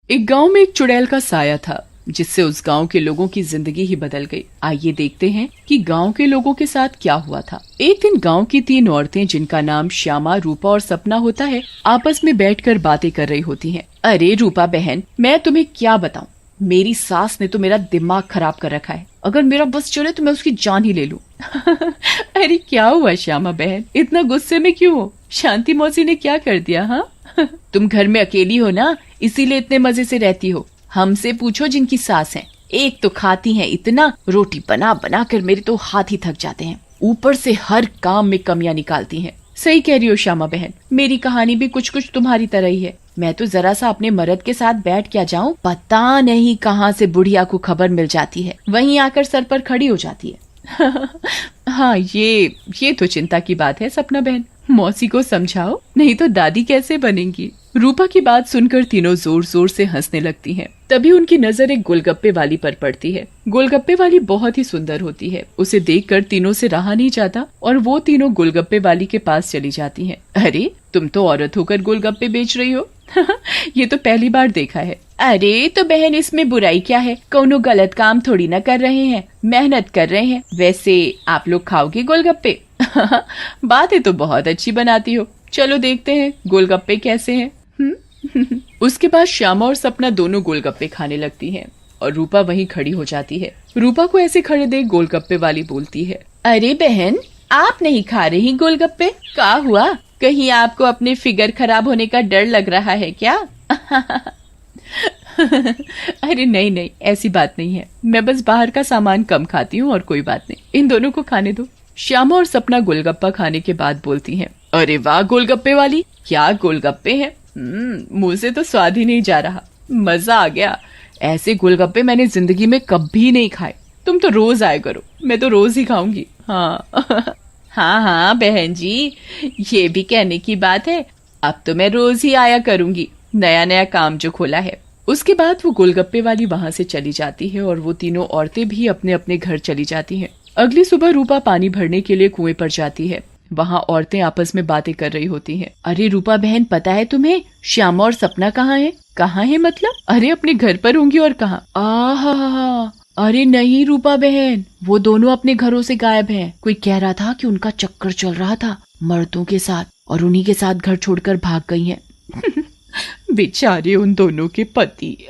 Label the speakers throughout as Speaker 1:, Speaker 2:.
Speaker 1: एक गांव में एक चुड़ैल का साया था जिससे उस गांव के लोगों की जिंदगी ही बदल गई। आइए देखते हैं कि गांव के लोगों के साथ क्या हुआ था। एक दिन गांव की 3 औरतें, जिनका नाम श्यामा, रूपा और सपना होता है, आपस में बैठकर बातें कर रही होती हैं। अरे रूपा बहन, मैं तुम्हें क्या बताऊं, मेरी सास ने तो मेरा दिमाग खराब कर रखा है। अगर मेरा बस चले तो मैं उसकी जान ही ले लूं। अरे क्या हुआ श्यामा बहन, इतना गुस्से में क्यों हो? शांति मौसी ने क्या कर दिया? हाँ तुम घर में अकेली हो ना, इसीलिए इतने मजे से रहती हो। हमसे पूछो जिनकी सास है, एक तो खाती हैं इतना, रोटी बना बना कर मेरे तो हाथ ही थक जाते हैं, ऊपर से हर काम में कमियां निकालती हैं। सही कह रही हो श्यामा बहन, मेरी कहानी भी कुछ कुछ तुम्हारी तरह ही है। मैं तो जरा सा अपने मर्द के साथ बैठ क्या जाऊं, पता नहीं कहां से बुढ़िया को खबर मिल जाती है, वहीं आकर सर पर खड़ी हो जाती है। हाँ ये तो चिंता की बात है सपना बहन, मौसी को समझाओ, नहीं तो दादी कैसे बनेंगी। रूपा की बात सुनकर तीनों जोर जोर से हंसने लगती हैं। तभी उनकी नजर एक गोलगप्पे वाली पर पड़ती है। गोलगप्पे वाली बहुत ही सुंदर होती है, उसे देखकर तीनों से रहा नहीं जाता और वो तीनों गोलगप्पे वाली के पास चली जाती हैं। अरे तुम तो औरत होकर गोलगप्पे बेच रही हो। ये तो पहली बार देखा है। अरे तो बहन, इसमें बुराई क्या है, कौनो गलत काम थोड़ी ना कर रहे हैं, मेहनत कर रहे हैं। वैसे आप लोग खाओगे गोलगप्पे? बातें तो बहुत अच्छी बनाती हो, चलो देखते हैं गोलगप्पे कैसे हैं। उसके बाद श्यामा और सपना दोनों गोलगप्पे खाने लगती हैं और रूपा वहीं खड़ी हो जाती है। रूपा को ऐसे खड़े देख गोलगप्पे वाली बोलती है, अरे बहन, आप नहीं खा रही गोलगप्पे? क्या हुआ, कहीं आपको अपने फिगर खराब होने का डर लग रहा है क्या? अरे नहीं नहीं, ऐसी बात नहीं है, मैं बस बाहर का सामान कम खाती हूँ और कोई बात नहीं, इन दोनों को खाने दो। श्यामा और सपना गोलगप्पा खाने के बाद बोलती हैं, अरे वाह गोलगप्पे वाली, क्या गोलगप्पे हैं, मुंह से तो स्वाद ही नहीं जा रहा, मजा आ गया। ऐसे गोलगप्पे मैंने जिंदगी में कभी नहीं खाए, तुम तो रोज आया करो, मैं तो रोज ही खाऊंगी। हाँ हाँ हाँ बहन जी, ये भी कहने की बात है, अब तो मैं रोज ही आया करूंगी, नया नया काम जो खोला है। उसके बाद वो गोलगप्पे वाली वहां से चली जाती है और वो तीनों औरतें भी अपने अपने घर चली जाती हैं। अगली सुबह रूपा पानी भरने के लिए कुएं पर जाती है। वहाँ औरतें आपस में बातें कर रही होती हैं। अरे रूपा बहन, पता है तुम्हें श्यामा और सपना कहाँ है? कहाँ है मतलब? अरे अपने घर पर होंगी और कहाँ? आहा, अरे नहीं रूपा बहन, वो दोनों अपने घरों से गायब हैं। कोई कह रहा था कि उनका चक्कर चल रहा था मर्दों के साथ और उन्हीं के साथ घर छोड़कर भाग गई हैं। बेचारे उन दोनों के पति।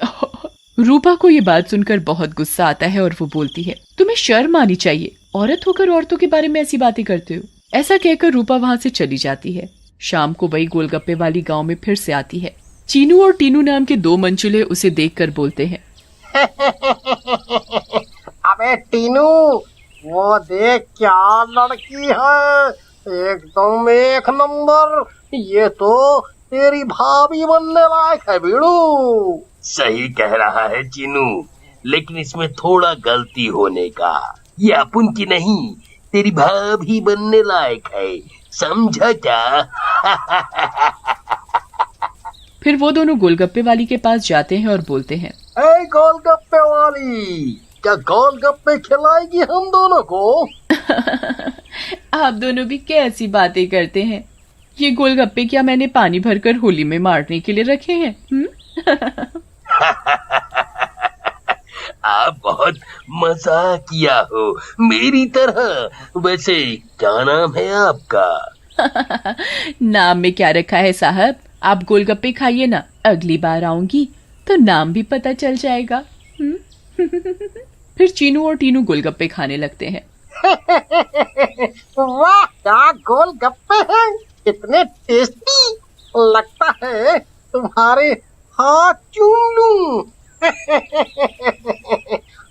Speaker 1: रूपा को ये बात सुनकर बहुत गुस्सा आता है और वो बोलती है, तुम्हें शर्म आनी चाहिए, औरत होकर औरतों के बारे में ऐसी बातें करते हो। ऐसा कहकर रूपा वहाँ से चली जाती है। शाम को वही गोलगप्पे वाली गांव में फिर से आती है। चीनू और टीनू नाम के 2 मंचुले उसे देखकर बोलते हैं,
Speaker 2: अबे टीनू, वो देख क्या लड़की है, एकदम एक नंबर, ये तो तेरी भाभी बनने लायक है बीड़ू।
Speaker 3: सही कह रहा है चीनू, लेकिन इसमें थोड़ा गलती होने का, ये अपन की नहीं, तेरी भाभी बनने लायक है, समझा क्या?
Speaker 1: फिर वो दोनों गोलगप्पे वाली के पास जाते हैं और बोलते हैं,
Speaker 2: ए गोलगप्पे वाली, क्या गोलगप्पे खिलाएगी हम दोनों को?
Speaker 1: आप दोनों भी कैसी बातें करते हैं, ये गोलगप्पे क्या मैंने पानी भरकर होली में मारने के लिए रखे हैं?
Speaker 3: आप बहुत मजाक किया हो मेरी तरह। वैसे क्या नाम है आपका?
Speaker 1: नाम में क्या रखा है साहब, आप गोलगप्पे खाइए ना, अगली बार आऊंगी तो नाम भी पता चल जाएगा। फिर चीनू और टीनू गोलगप्पे खाने लगते हैं।
Speaker 2: वाह, क्या गोलगप्पे हैं, इतने टेस्टी, लगता है तुम्हारे हाथ चूम लूं।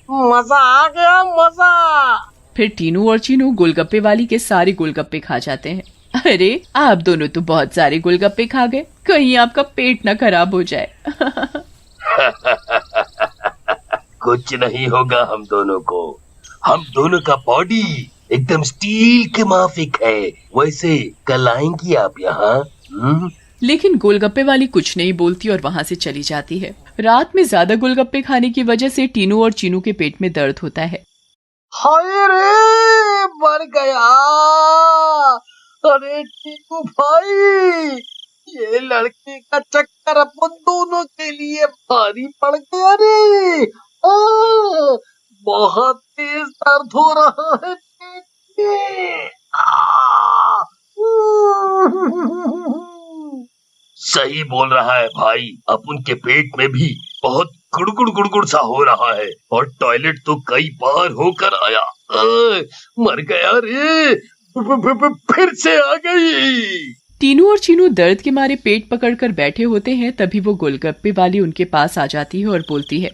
Speaker 2: मजा आ गया, मजा।
Speaker 1: फिर टीनू और चीनू गोलगप्पे वाली के सारे गोलगप्पे खा जाते हैं। अरे आप दोनों तो बहुत सारे गोलगप्पे खा गए, कहीं आपका पेट ना खराब हो जाए।
Speaker 3: कुछ नहीं होगा हम दोनों को, हम दोनों का बॉडी एकदम स्टील के माफिक है। वैसे कल आएंगी आप यहाँ?
Speaker 1: लेकिन गोलगप्पे वाली कुछ नहीं बोलती और वहाँ से चली जाती है। रात में ज्यादा गोलगप्पे खाने की वजह से टीनू और चीनू के पेट में दर्द होता है।
Speaker 2: हाय रे, मर गया। अरे टीनू भाई, ये लड़के का चक्कर अपन दोनों के लिए भारी पड़ गया रे। बहुत तेज दर्द हो रहा है पेट में।
Speaker 3: सही बोल रहा है भाई, अपन के पेट में भी बहुत गुड़गुड़ गुड़गुड़ सा हो रहा है और टॉयलेट तो कई बार होकर आया। मर गया रे, फिर से आ गई।
Speaker 1: टीनू और चीनू दर्द के मारे पेट पकड़कर बैठे होते हैं। तभी वो गोलगप्पे वाली उनके पास आ जाती है और बोलती है,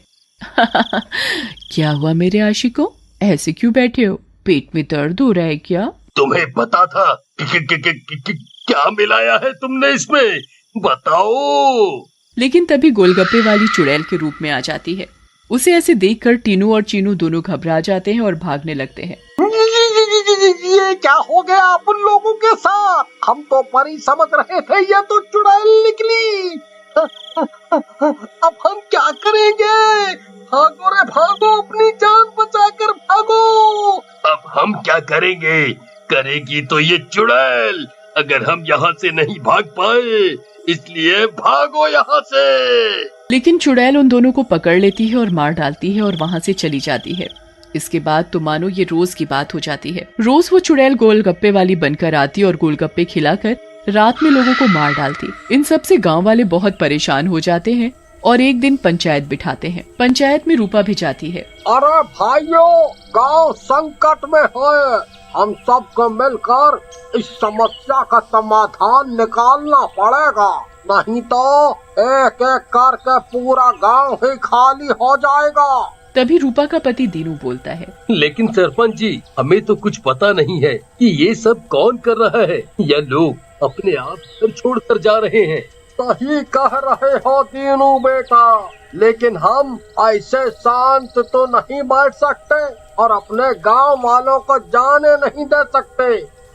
Speaker 1: क्या हुआ मेरे आशिकों, ऐसे क्यों बैठे हो, पेट में दर्द हो रहा है क्या?
Speaker 3: तुम्हें पता था क्या मिलाया है तुमने इसमें, बताओ।
Speaker 1: लेकिन तभी गोलगप्पे वाली चुड़ैल के रूप में आ जाती है। उसे ऐसे देखकर टीनू और चीनू दोनों घबरा जाते हैं और भागने लगते हैं।
Speaker 2: ये क्या हो गया अपन लोगों के साथ? हम तो परी समझ रहे थे, ये तो चुड़ैल निकली। अब हम क्या करेंगे? भागो रे भागो, अपनी जान बचाकर भागो।
Speaker 3: अब हम क्या करेंगे? करेगी तो ये चुड़ैल, अगर हम यहाँ से नहीं भाग पाए, इसलिए भागो यहाँ से।
Speaker 1: लेकिन चुड़ैल उन दोनों को पकड़ लेती है और मार डालती है और वहाँ से चली जाती है। इसके बाद तो मानो ये रोज की बात हो जाती है। रोज वो चुड़ैल गोलगप्पे वाली बनकर आती और गोलगप्पे खिलाकर रात में लोगों को मार डालती। इन सब से गांव वाले बहुत परेशान हो जाते हैं और एक दिन पंचायत बिठाते हैं। पंचायत में रूपा भी जाती है।
Speaker 2: अरे भाइयों, गांव संकट में है, हम सबको मिलकर इस समस्या का समाधान निकालना पड़ेगा, नहीं तो एक एक करके पूरा गांव ही खाली हो जाएगा।
Speaker 1: तभी रूपा का पति दीनू बोलता है,
Speaker 3: लेकिन सरपंच जी, हमें तो कुछ पता नहीं है कि ये सब कौन कर रहा है, या लोग अपने आप घर छोड़कर जा रहे हैं।
Speaker 2: सही कह रहे हो दीनू बेटा, लेकिन हम ऐसे शांत तो नहीं बैठ सकते और अपने गांव वालों को जाने नहीं दे सकते।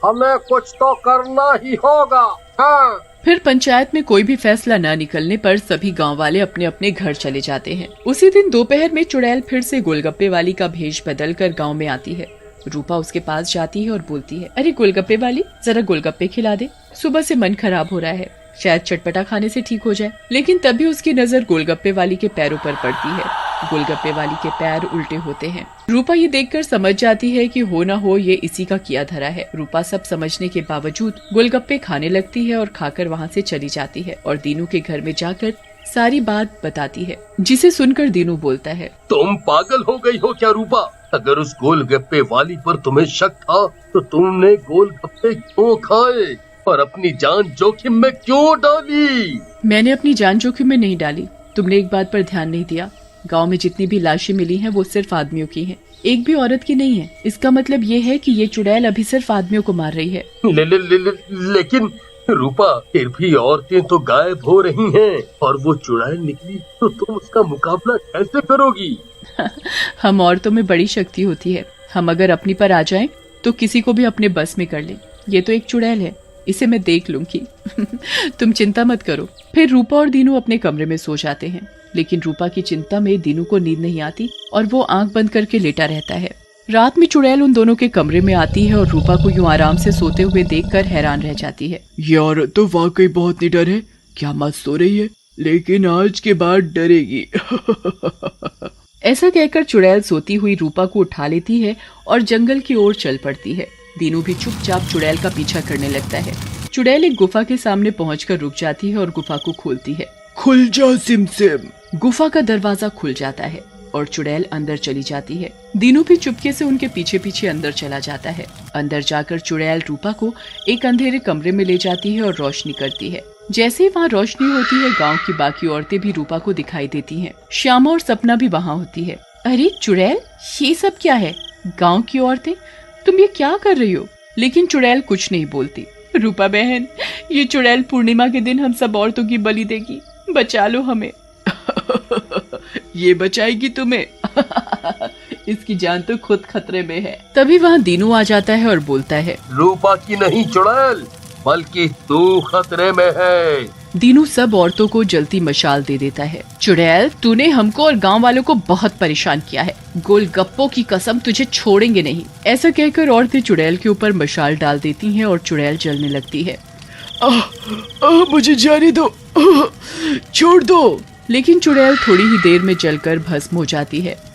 Speaker 2: हमें कुछ तो करना ही होगा। हाँ।
Speaker 1: फिर पंचायत में कोई भी फैसला न निकलने पर सभी गांव वाले अपने अपने घर चले जाते हैं। उसी दिन दोपहर में चुड़ैल फिर से गोलगप्पे वाली का भेष बदल कर गाँव में आती है। रूपा उसके पास जाती है और बोलती है, अरे गोलगप्पे वाली, जरा गोलगप्पे खिला दे, सुबह से मन खराब हो रहा है, शायद चटपटा खाने से ठीक हो जाए। लेकिन तभी उसकी नजर गोलगप्पे वाली के पैरों पर पड़ती है। गोलगप्पे वाली के पैर उल्टे होते हैं। रूपा ये देखकर समझ जाती है कि हो न हो ये इसी का किया धरा है। रूपा सब समझने के बावजूद गोलगप्पे खाने लगती है और खाकर वहाँ से चली जाती है और दीनू के घर में जाकर सारी बात बताती है, जिसे सुनकर दीनू बोलता है,
Speaker 3: तुम पागल हो गई हो क्या रूपा? अगर उस गोलगप्पे वाली पर तुम्हें शक था तो तुमने गोलगप्पे क्यों खाए और अपनी जान जोखिम में क्यों डाली?
Speaker 1: मैंने अपनी जान जोखिम में नहीं डाली, तुमने एक बात पर ध्यान नहीं दिया। गांव में जितनी भी लाशें मिली हैं वो सिर्फ आदमियों की हैं, एक भी औरत की नहीं है। इसका मतलब ये है कि ये चुड़ैल अभी सिर्फ आदमियों को मार रही है।
Speaker 3: लेकिन रूपा, फिर भी औरतें तो गायब हो रही हैं और वो चुड़ैल निकली तो तुम उसका मुकाबला कैसे करोगी?
Speaker 1: हम औरतों में बड़ी शक्ति होती है, हम अगर अपनी पर आ जाएं तो किसी को भी अपने बस में कर लें। ये तो एक चुड़ैल है, इसे मैं देख लूंगी। तुम चिंता मत करो। फिर रूपा और दीनू अपने कमरे में सो जाते हैं। लेकिन रूपा की चिंता में दीनू को नींद नहीं आती और वो आंख बंद करके लेटा रहता है। रात में चुड़ैल उन दोनों के कमरे में आती है और रूपा को यूं आराम से सोते हुए देखकर हैरान रह जाती है।
Speaker 4: ये औरत तो वाकई बहुत निडर है, क्या मत सो रही है, लेकिन आज के बाद डरेगी।
Speaker 1: ऐसा कहकर चुड़ैल सोती हुई रूपा को उठा लेती है और जंगल की ओर चल पड़ती है। दीनू भी चुपचाप चुड़ैल का पीछा करने लगता है। चुड़ैल एक गुफा के सामने पहुंचकर रुक जाती है और गुफा को खोलती है।
Speaker 4: खुल जा सिमसिम।
Speaker 1: गुफा का दरवाजा खुल जाता है और चुड़ैल अंदर चली जाती है। दीनू भी चुपके से उनके पीछे पीछे अंदर चला जाता है। अंदर जाकर चुड़ैल रूपा को एक अंधेरे कमरे में ले जाती है और रोशनी करती है। जैसे ही वहाँ रोशनी होती है, गांव की बाकी औरतें भी रूपा को दिखाई देती हैं। श्यामा और सपना भी वहाँ होती है। अरे चुड़ैल, ये सब क्या है? गांव की औरतें, तुम ये क्या कर रही हो? लेकिन चुड़ैल कुछ नहीं बोलती। रूपा बहन, ये चुड़ैल पूर्णिमा के दिन हम सब औरतों की बलि देगी, बचा लो हमें।
Speaker 4: ये बचाएगी तुम्हें।
Speaker 1: इसकी जान तो खुद खतरे में है। तभी वहाँ दीनू आ जाता है और बोलता है,
Speaker 3: रूपा की नहीं चुड़ैल, बल्कि तू खतरे में है।
Speaker 1: दीनू सब औरतों को जलती मशाल दे देता है। चुड़ैल, तूने हमको और गांव वालों को बहुत परेशान किया है, गोलगप्पों की कसम तुझे छोड़ेंगे नहीं। ऐसा कहकर औरतें चुड़ैल के ऊपर मशाल डाल देती हैं और चुड़ैल जलने लगती है।
Speaker 4: मुझे जाने दो, छोड़ दो।
Speaker 1: लेकिन चुड़ैल थोड़ी ही देर में जलकर भस्म हो जाती है।